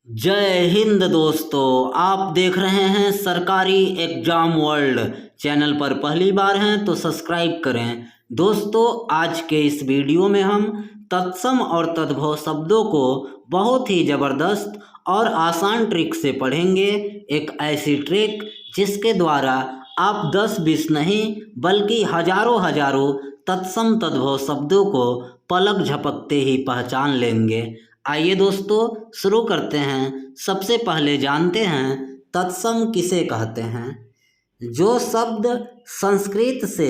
जय हिंद दोस्तों, आप देख रहे हैं सरकारी एग्जाम वर्ल्ड। चैनल पर पहली बार हैं तो सब्सक्राइब करें। दोस्तों, आज के इस वीडियो में हम तत्सम और तद्भव शब्दों को बहुत ही ज़बरदस्त और आसान ट्रिक से पढ़ेंगे। एक ऐसी ट्रिक जिसके द्वारा आप 10-20 नहीं बल्कि हजारों हजारों तत्सम तद्भव शब्दों को पलक झपकते ही पहचान लेंगे। आइए दोस्तों, शुरू करते हैं। सबसे पहले जानते हैं तत्सम किसे कहते हैं। जो शब्द संस्कृत से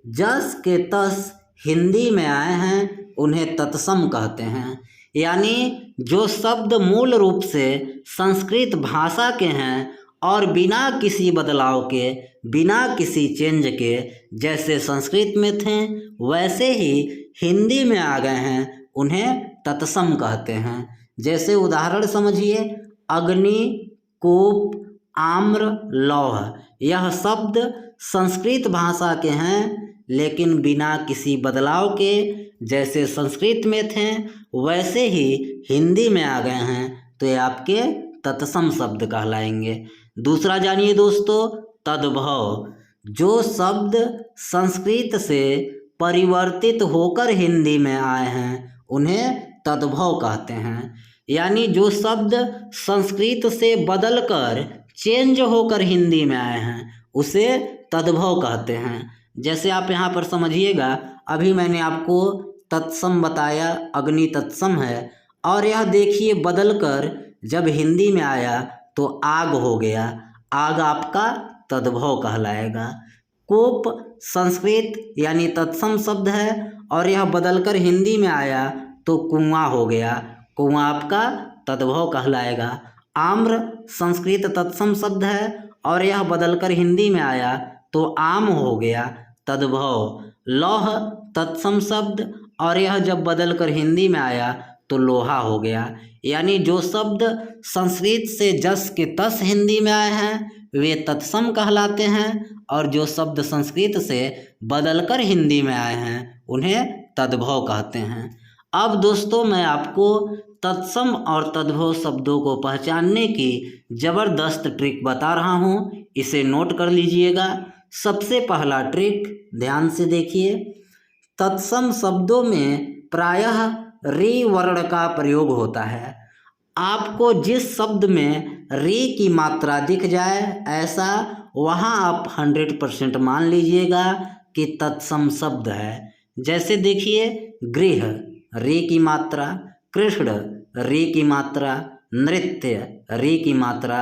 जस के तस हिंदी में आए हैं उन्हें तत्सम कहते हैं। यानी जो शब्द मूल रूप से संस्कृत भाषा के हैं और बिना किसी बदलाव के, बिना किसी चेंज के, जैसे संस्कृत में थे वैसे ही हिंदी में आ गए हैं, उन्हें तत्सम कहते हैं। जैसे उदाहरण समझिए, अग्नि, कूप, आम्र, लौह। यह शब्द संस्कृत भाषा के हैं लेकिन बिना किसी बदलाव के, जैसे संस्कृत में थे वैसे ही हिंदी में आ गए हैं, तो ये आपके तत्सम शब्द कहलाएंगे। दूसरा जानिए दोस्तों, तद्भव। जो शब्द संस्कृत से परिवर्तित होकर हिंदी में आए हैं उन्हें तद्भव कहते हैं। यानी जो शब्द संस्कृत से बदलकर चेंज होकर हिंदी में आए हैं उसे तद्भव कहते हैं। जैसे आप यहाँ पर समझिएगा, अभी मैंने आपको तत्सम बताया, अग्नि तत्सम है, और यह देखिए बदलकर जब हिंदी में आया तो आग हो गया। आग आपका तद्भव कहलाएगा। कूप संस्कृत यानी तत्सम शब्द है और यह बदलकर हिंदी में आया तो कुआं हो गया। कुआं आपका तद्भव कहलाएगा। आम्र संस्कृत तत्सम शब्द है और यह बदलकर हिंदी में आया तो आम हो गया, तद्भव। लौह तत्सम शब्द और यह जब बदलकर हिंदी में आया तो लोहा हो गया। यानी जो शब्द संस्कृत से जस के तस हिंदी में आए हैं वे तत्सम कहलाते हैं और जो शब्द संस्कृत से बदलकर हिंदी में आए हैं उन्हें तद्भव कहते हैं। अब दोस्तों, मैं आपको तत्सम और तद्भव शब्दों को पहचानने की ज़बरदस्त ट्रिक बता रहा हूँ, इसे नोट कर लीजिएगा। सबसे पहला ट्रिक ध्यान से देखिए। तत्सम शब्दों में प्रायः री वर्ण का प्रयोग होता है। आपको जिस शब्द में री की मात्रा दिख जाए ऐसा वहाँ आप 100% मान लीजिएगा कि तत्सम शब्द है। जैसे देखिए, गृह री की मात्रा, कृष्ण री की मात्रा, नृत्य री की मात्रा।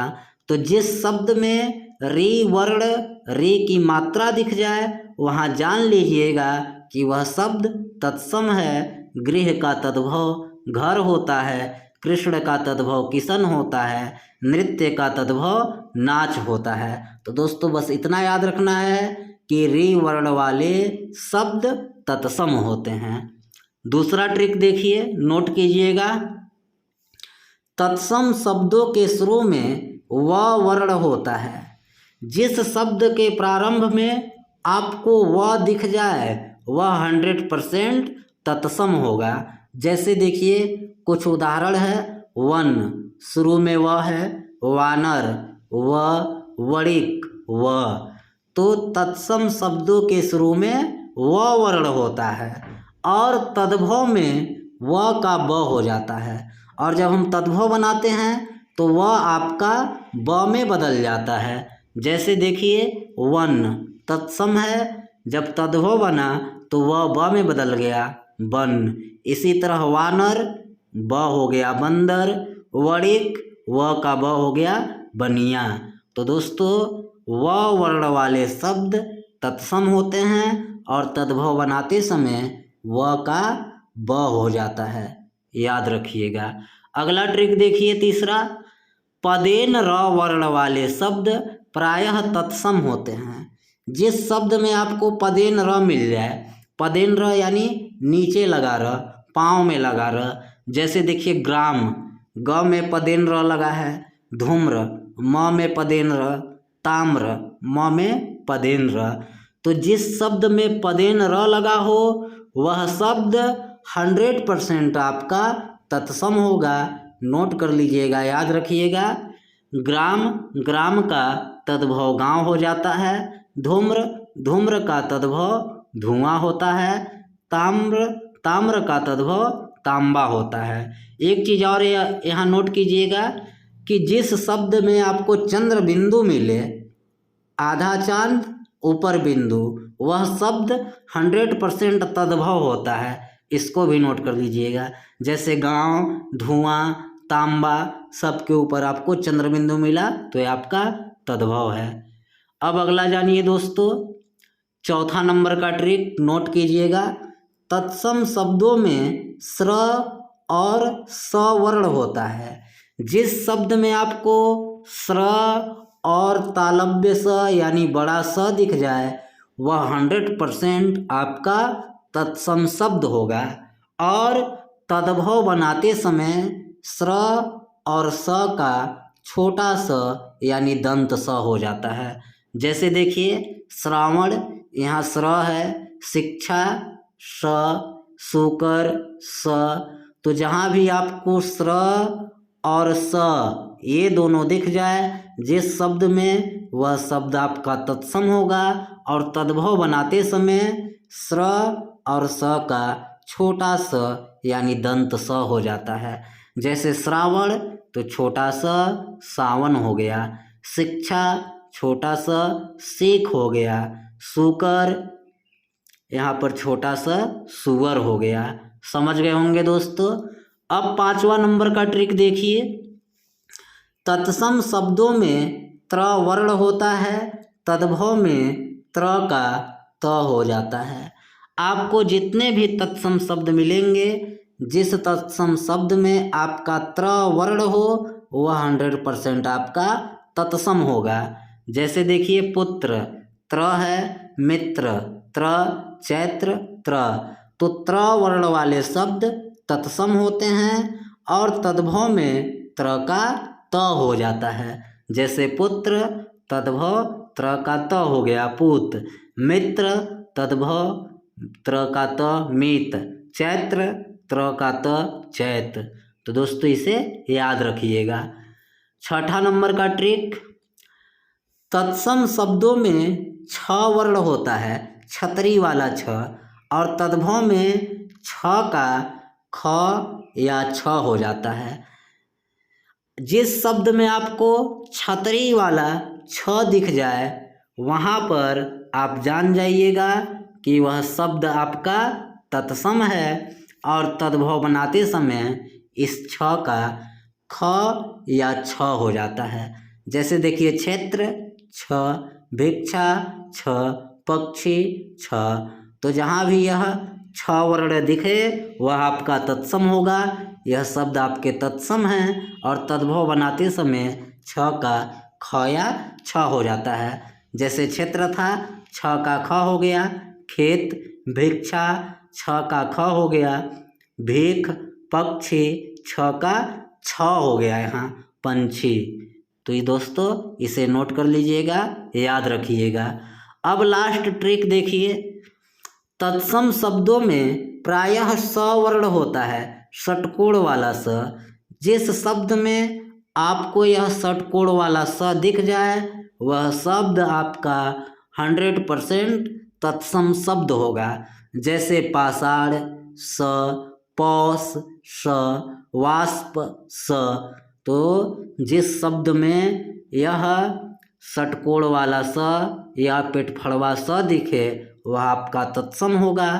तो जिस शब्द में री वर्ण री की मात्रा दिख जाए वहाँ जान लीजिएगा कि वह शब्द तत्सम है। गृह का तद्भव घर होता है, कृष्ण का तद्भव किशन होता है, नृत्य का तद्भव नाच होता है। तो दोस्तों, बस इतना याद रखना है कि री वर्ण वाले शब्द तत्सम होते हैं। दूसरा ट्रिक देखिए, नोट कीजिएगा। तत्सम शब्दों के शुरू में व वर्ण होता है। जिस शब्द के प्रारंभ में आपको व दिख जाए वह 100% तत्सम होगा। जैसे देखिए, कुछ उदाहरण है। वन शुरू में व है, वानर व, वणिक व। तो तत्सम शब्दों के शुरू में व वर्ण होता है और तद्भव में व का ब हो जाता है। और जब हम तद्भव बनाते हैं तो व आपका ब में बदल जाता है। जैसे देखिए, वन तत्सम है, जब तद्भव बना तो वह ब में बदल गया, बन। इसी तरह वानर ब हो गया बंदर, वणिक व का ब हो गया बनिया। तो दोस्तों, व वर्ण वाले शब्द तत्सम होते हैं और तद्भव बनाते समय व का ब हो जाता है, याद रखिएगा। अगला ट्रिक देखिए, तीसरा। पदेन र वर्ण वाले शब्द प्रायः तत्सम होते हैं। जिस शब्द में आपको पदेन र मिल जाए, पदेन र यानी नीचे लगा र, पाँव में लगा र। जैसे देखिए, ग्राम ग में पदेन र लगा है, धूम्र म में पदेन र, ताम्र म में पदेन र। तो जिस शब्द में पदेन र लगा हो वह शब्द 100% आपका तत्सम होगा। नोट कर लीजिएगा, याद रखिएगा। ग्राम, ग्राम का तद्भव गांव हो जाता है। धूम्र, धूम्र का तद्भव धुआं होता है। ताम्र, ताम्र का तद्भव तांबा होता है। एक चीज़ और यहाँ नोट कीजिएगा कि जिस शब्द में आपको चंद्र बिंदु मिले, आधा चांद ऊपर बिंदु, वह शब्द 100% तद्भव होता है। इसको भी नोट कर लीजिएगा। जैसे गांव, धुआं, तांबा, सबके ऊपर आपको चंद्र बिंदु मिला तो ये आपका तद्भव है। अब अगला जानिए दोस्तों, चौथा नंबर का ट्रिक नोट कीजिएगा। तत्सम शब्दों में स्र और स वर्ण होता है। जिस शब्द में आपको स्र और तालव्य स यानी बड़ा स दिख जाए, वह 100% आपका तत्सम शब्द होगा। और तद्भव बनाते समय स्र और स का छोटा स यानी दंत स हो जाता है। जैसे देखिए, श्रावण, यहाँ स्र है, शिक्षा स, शुकर स, तो जहाँ भी आपको स्र और स ये दोनों दिख जाए जिस शब्द में, वह शब्द आपका तत्सम होगा। और तद्भव बनाते समय स्र और स का छोटा स यानी दंत स हो जाता है। जैसे श्रावण तो छोटा स सावन हो गया, शिक्षा छोटा सा सीख हो गया, शुकर यहाँ पर छोटा सा सुअर हो गया। समझ गए होंगे दोस्तों। अब पांचवा नंबर का ट्रिक देखिए। तत्सम शब्दों में त्र वर्ण होता है, तद्भव में त्र का त हो जाता है। आपको जितने भी तत्सम शब्द मिलेंगे, जिस तत्सम शब्द में आपका त्र वर्ण हो, वह 100% आपका तत्सम होगा। जैसे देखिए, पुत्र त्र है, मित्र त्र, चैत्र त्र, तो त्र वर्ण वाले शब्द तत्सम होते हैं और तद्भव में त्र का त हो जाता है। जैसे पुत्र तद्भव त्र का त हो गया पूत, मित्र तद्भव त्र का त मित, चैत्र त्र का त चैत। तो दोस्तों इसे याद रखिएगा। छठा नंबर का ट्रिक, तत्सम शब्दों में छ वर्ण होता है, छतरी वाला छ, और तद्भव में छ का ख या छ हो जाता है। जिस शब्द में आपको छतरी वाला छ दिख जाए, वहाँ पर आप जान जाइएगा कि वह शब्द आपका तत्सम है और तद्भव बनाते समय इस छ का ख या छ हो जाता है। जैसे देखिए, क्षेत्र छ, भिक्षा छ, पक्षी छ, तो जहाँ भी यह छ वर्ण दिखे वह आपका तत्सम होगा। यह शब्द आपके तत्सम हैं और तद्भव बनाते समय छ का ख या छ हो जाता है। जैसे क्षेत्र था, छ का ख हो गया, खेत, भिक्षा छ का ख हो गया, भीख, पक्षी छ का छ हो गया, यहाँ पंछी। तो ये दोस्तों इसे नोट कर लीजिएगा, याद रखिएगा। अब लास्ट ट्रिक देखिए। तत्सम शब्दों में प्रायः स वर्ण होता है, षटकोण वाला स। जिस शब्द में आपको यह षटकोण वाला स दिख जाए, वह शब्द आपका 100% तत्सम शब्द होगा। जैसे पाषाण स, पौष स, वाष्प स, तो जिस शब्द में यह षटकोण वाला स या पेटफड़वा स दिखे, वह आपका तत्सम होगा।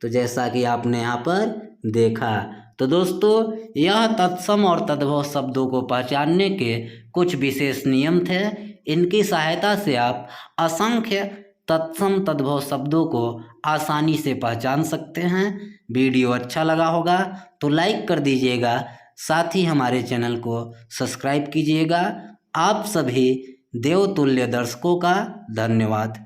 तो जैसा कि आपने यहाँ पर देखा, तो दोस्तों यह तत्सम और तद्भव शब्दों को पहचानने के कुछ विशेष नियम थे। इनकी सहायता से आप असंख्य तत्सम तद्भव शब्दों को आसानी से पहचान सकते हैं। वीडियो अच्छा लगा होगा तो लाइक कर दीजिएगा, साथ ही हमारे चैनल को सब्सक्राइब कीजिएगा। आप सभी देवतुल्य दर्शकों का धन्यवाद।